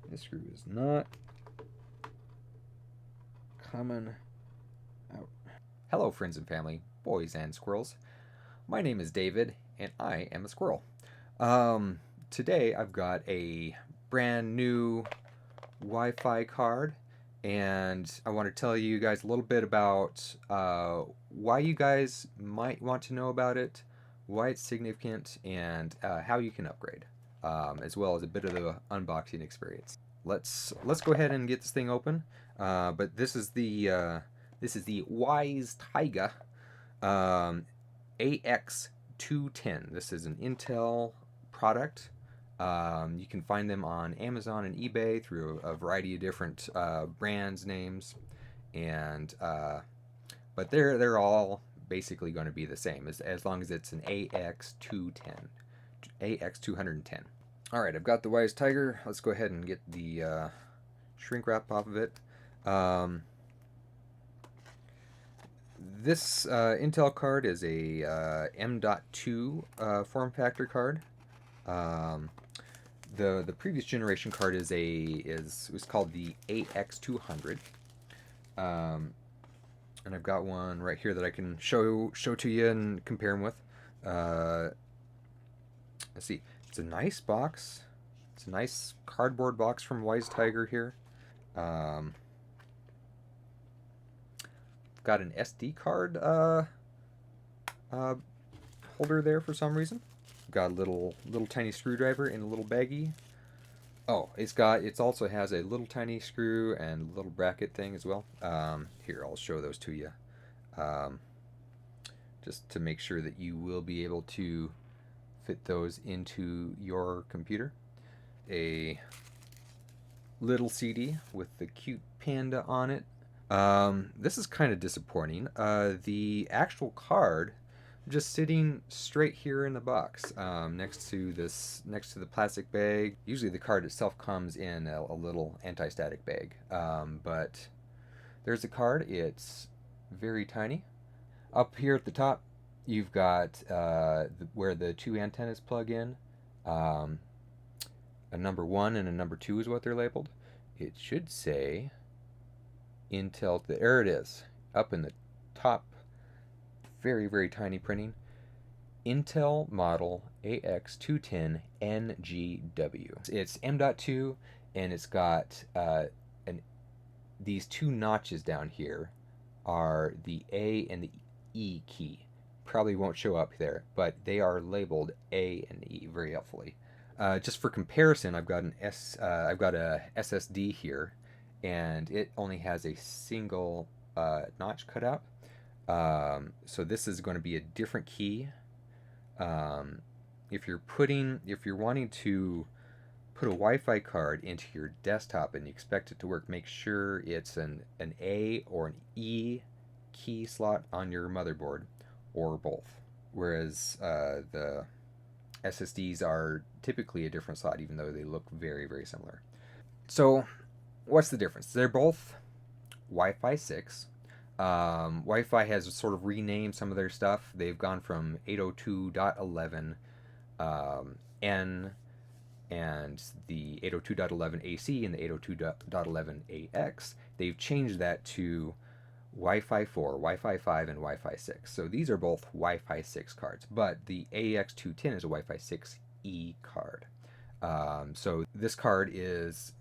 This screw is not coming out. Hello, friends and family, boys and squirrels. My name is David, and I am a squirrel. Today I've got a brand new Wi-Fi card, and I want to tell you guys a little bit about why you guys might want to know about it, why it's significant, and how you can upgrade, as well as a bit of the unboxing experience. Let's go ahead and get this thing open. But this is the Wise Taiga AX210. This is an Intel product. You can find them on Amazon and eBay through a variety of different brands names, and but they're all basically going to be the same as long as it's an AX210. All right, I've got the Wise Tiger. Let's go ahead and get the shrink wrap off of it. This Intel card is a M.2 form factor card. The previous generation card was called the AX200, and I've got one right here that I can show to you and compare them with. Let's see, it's a nice box. It's a nice cardboard box from Wise Tiger here. Got an SD card holder there for some reason. Got a little tiny screwdriver in a little baggie. Oh, it also has a little tiny screw and little bracket thing as well. Here, I'll show those to you, just to make sure that you will be able to fit those into your computer. A little CD with the cute panda on it. This is kind of disappointing. The actual card just sitting straight here in the box, next to the plastic bag. Usually the card itself comes in a little anti-static bag, but there's the card. It's very tiny. Up here at the top, you've got where the two antennas plug in. A number 1 and a number 2 is what they're labeled. It should say Intel. There it is, up in the top, very, very tiny printing. Intel model AX210 NGW. It's M.2, and it's got these two notches down here are the A and the E key. Probably won't show up there, but they are labeled A and E very helpfully. Just for comparison, I've got a SSD here, and it only has a single notch cut out. So this is going to be a different key. If you're wanting to put a Wi-Fi card into your desktop and you expect it to work, make sure it's an A or an E key slot on your motherboard, or both. Whereas the SSDs are typically a different slot, even though they look very, very similar. So what's the difference? They're both Wi-Fi 6. Wi-Fi has sort of renamed some of their stuff. They've gone from 802.11 N and the 802.11 AC and the 802.11 AX. They've changed that to Wi-Fi 4, Wi-Fi 5, and Wi-Fi 6. So these are both Wi-Fi 6 cards, but the AX210 is a Wi-Fi 6E card. So this card is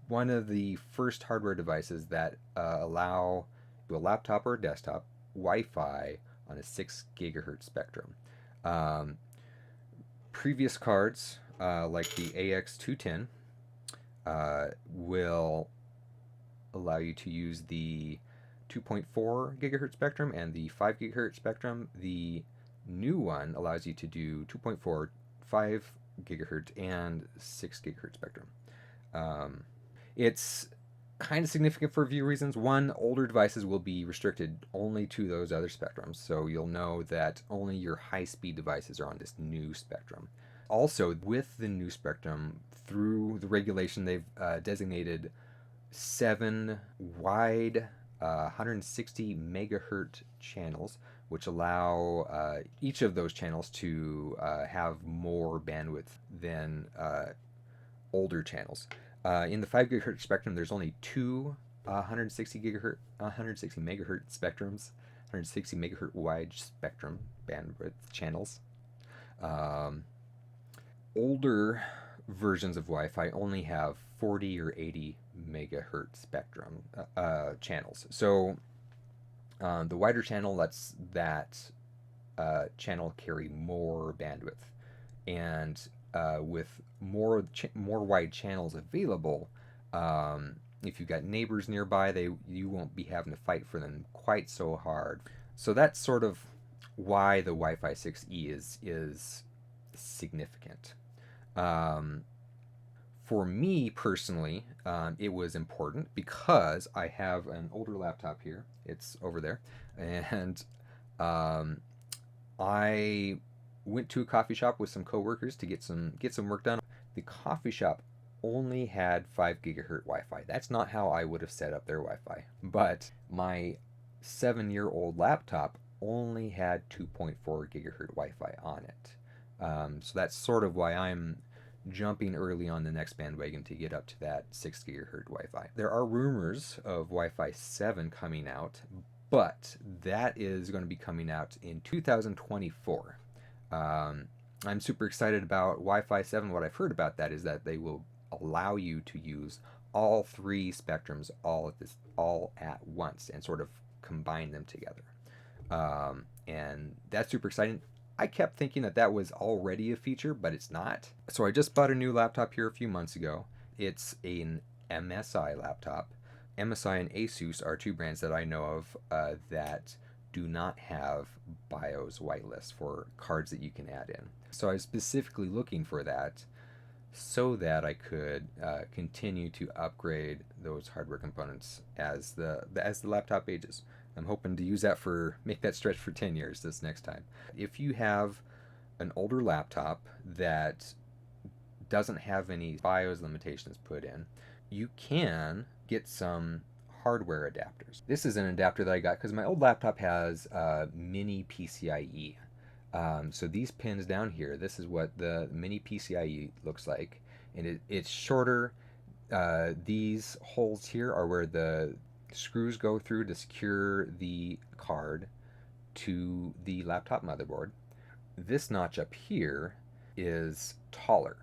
one of the first hardware devices that allow to a laptop or a desktop Wi-Fi on a 6 gigahertz spectrum. Previous cards, like the AX210, will allow you to use the 2.4 gigahertz spectrum and the 5 gigahertz spectrum. The new one allows you to do 2.4, 5 gigahertz, and 6 gigahertz spectrum. It's kind of significant for a few reasons. One, older devices will be restricted only to those other spectrums, so you'll know that only your high-speed devices are on this new spectrum. Also, with the new spectrum, through the regulation, they've designated 7 wide 160 megahertz channels, which allow each of those channels to have more bandwidth than older channels. In the 5 gigahertz spectrum, there's only two 160 megahertz spectrums, 160 megahertz wide spectrum bandwidth channels. Older versions of Wi-Fi only have 40 or 80 megahertz spectrum channels. So the wider channel lets that channel carry more bandwidth, and with more wide channels available, if you've got neighbors nearby, you won't be having to fight for them quite so hard. So that's sort of why the Wi-Fi 6E is significant. For me personally, it was important because I have an older laptop here. It's over there, and I went to a coffee shop with some coworkers to get some work done. The coffee shop only had 5 gigahertz Wi-Fi. That's not how I would have set up their Wi-Fi. But my 7-year-old laptop only had 2.4 gigahertz Wi-Fi on it. So that's sort of why I'm jumping early on the next bandwagon to get up to that 6 gigahertz Wi-Fi. There are rumors of Wi-Fi 7 coming out, but that is going to be coming out in 2024. I'm super excited about Wi-Fi 7. What I've heard about that is that they will allow you to use all 3 spectrums all at once and sort of combine them together. And that's super exciting. I kept thinking that was already a feature, but it's not. So I just bought a new laptop here a few months ago. It's an MSI laptop. MSI and Asus are 2 brands that I know of that do not have BIOS whitelist for cards that you can add in. So I was specifically looking for that so that I could continue to upgrade those hardware components as the laptop ages. I'm hoping to use that make that stretch for 10 years this next time. If you have an older laptop that doesn't have any BIOS limitations put in, you can get some hardware adapters. This is an adapter that I got because my old laptop has mini PCIe. So these pins down here, this is what the mini PCIe looks like, and it's shorter. These holes here are where the screws go through to secure the card to the laptop motherboard. This notch up here is taller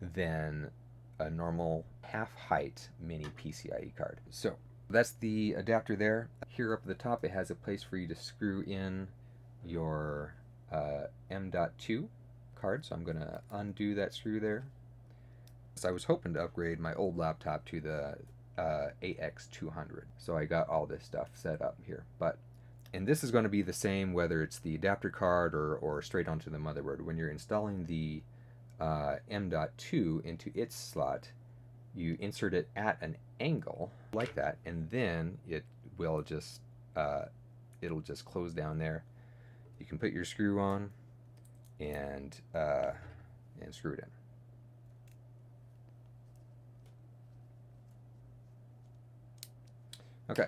than a normal half-height mini PCIe card. So that's the adapter there. Here up at the top, it has a place for you to screw in your M.2 card. So I'm going to undo that screw there. So I was hoping to upgrade my old laptop to the AX210. So I got all this stuff set up here. And this is going to be the same whether it's the adapter card or straight onto the motherboard. When you're installing the M.2 into its slot, you insert it at an angle like that, and then it will just it'll just close down there. You can put your screw on and screw it in. Okay,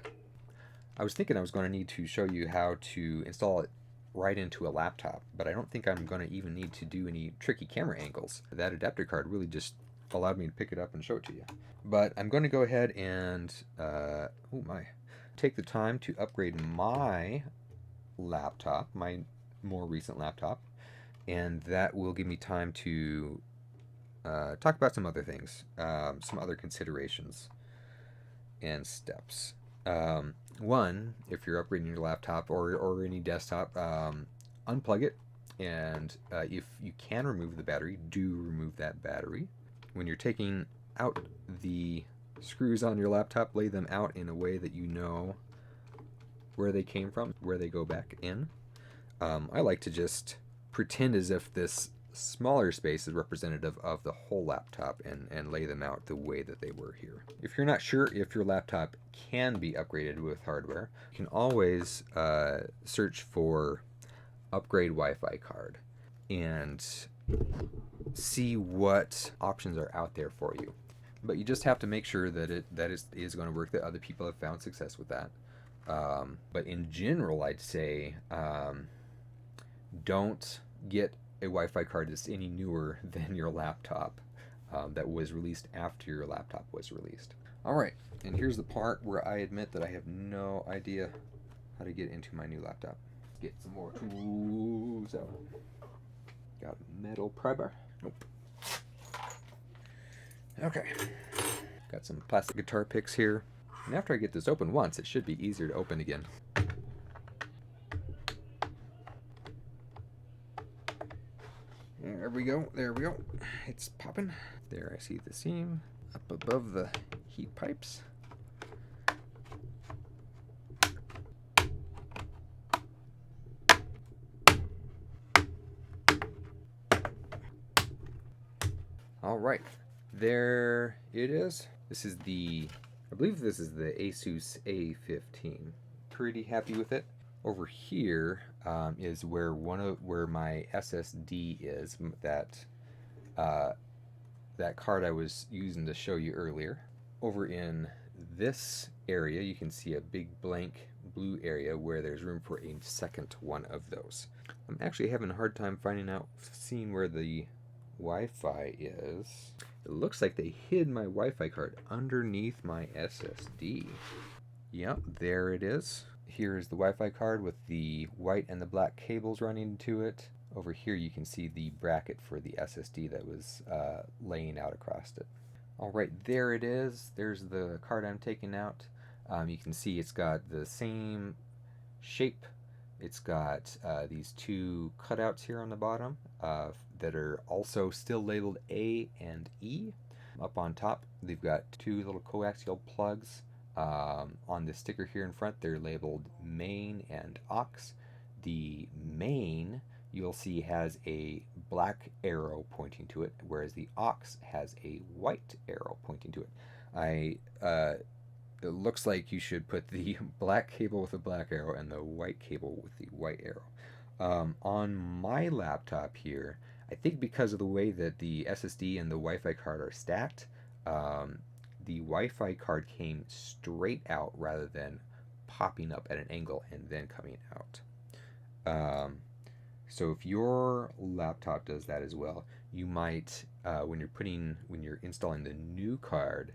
I was thinking I was going to need to show you how to install it right into a laptop, but I don't think I'm going to even need to do any tricky camera angles. That adapter card really just allowed me to pick it up and show it to you. But I'm going to go ahead and take the time to upgrade my laptop, my more recent laptop, and that will give me time to talk about some other things, some other considerations and steps. One, if you're upgrading your laptop or any desktop, unplug it, and if you can remove the battery, do remove that battery. When you're taking out the screws on your laptop, lay them out in a way that you know where they came from, where they go back in. I like to just pretend as if this smaller space is representative of the whole laptop and lay them out the way that they were here. If you're not sure if your laptop can be upgraded with hardware, you can always search for upgrade Wi-Fi card and see what options are out there for you. But you just have to make sure that it is going to work, that other people have found success with that. But in general, I'd say don't get a Wi-Fi card that's any newer than your laptop. that was released after your laptop was released. All right, and here's the part where I admit that I have no idea how to get into my new laptop. Get some more tools out. Got a metal pry bar. Nope. Okay. Got some plastic guitar picks here. And after I get this open once, it should be easier to open again. There we go. There we go. It's popping. There, I see the seam up above the heat pipes. All right, there it is. This is the, I believe this is the Asus A15. Pretty happy with it. Over here is where where my SSD is. That card I was using to show you earlier. Over in this area, you can see a big blank blue area where there's room for a second one of those. I'm actually having a hard time seeing where the Wi-Fi is. It looks like they hid my Wi-Fi card underneath my SSD. Yep, there it is. Here is the Wi-Fi card with the white and the black cables running to it. Over here you can see the bracket for the SSD that was laying out across it. Alright, there it is. There's the card I'm taking out. You can see it's got the same shape. It's got these two cutouts here on the bottom that are also still labeled A and E. Up on top, they've got two little coaxial plugs. On the sticker here in front, they're labeled main and aux. The main, you'll see, has a black arrow pointing to it, whereas the aux has a white arrow pointing to it. It looks like you should put the black cable with the black arrow and the white cable with the white arrow. On my laptop here, I think because of the way that the SSD and the Wi-Fi card are stacked, the Wi-Fi card came straight out rather than popping up at an angle and then coming out. So if your laptop does that as well, you might, when you're installing the new card,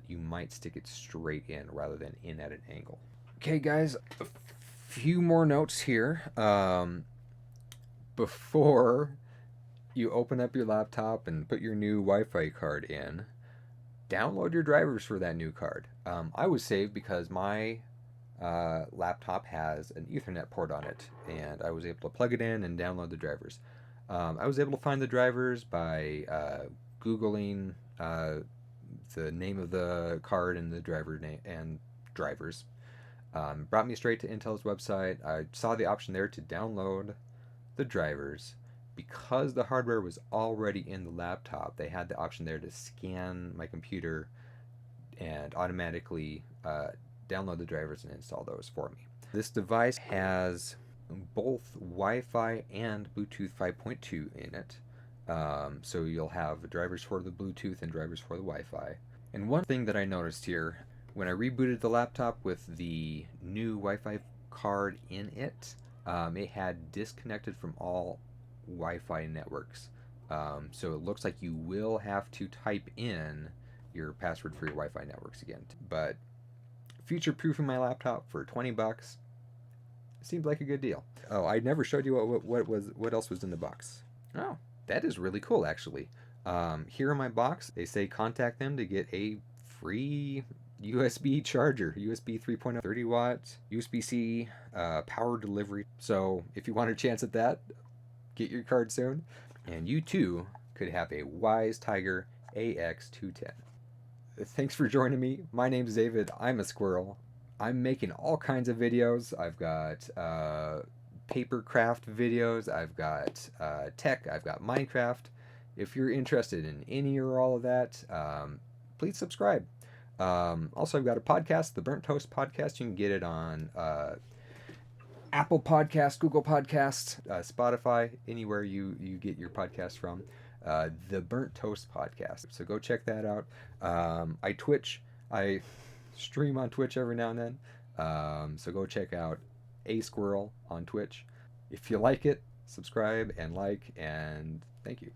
you might stick it straight in rather than in at an angle. Okay, guys, a few more notes here. Before you open up your laptop and put your new Wi-Fi card in, download your drivers for that new card. I was saved because my laptop has an Ethernet port on it, and I was able to plug it in and download the drivers. I was able to find the drivers by Googling the name of the card and the driver name and drivers. Brought me straight to Intel's website. I saw the option there to download the drivers. Because the hardware was already in the laptop, they had the option there to scan my computer and automatically download the drivers and install those for me. This device has both Wi-Fi and Bluetooth 5.2 in it. So you'll have drivers for the Bluetooth and drivers for the Wi-Fi. And one thing that I noticed here, when I rebooted the laptop with the new Wi-Fi card in it, it had disconnected from all Wi-Fi networks. So it looks like you will have to type in your password for your Wi-Fi networks again. But future-proofing my laptop for $20 seems like a good deal. Oh, I never showed you what else was in the box. Oh, that is really cool, actually. Here in my box, they say contact them to get a free USB charger, USB 3.0, 30 watts, USB-C, power delivery. So if you want a chance at that, get your card soon, and you too could have a Wise Tiger AX210. Thanks for joining me. My name's David. I'm aSquirl. I'm making all kinds of videos. I've got paper craft videos. I've got tech. I've got Minecraft. If you're interested in any or all of that, please subscribe. Also, I've got a podcast, the Burnt Toast Podcast. You can get it on Apple Podcasts, Google Podcasts, Spotify, anywhere you get your podcast from. The Burnt Toast Podcast. So go check that out. I stream on Twitch every now and then. So go check out aSquirl on Twitch. If you like it, subscribe and like, and thank you.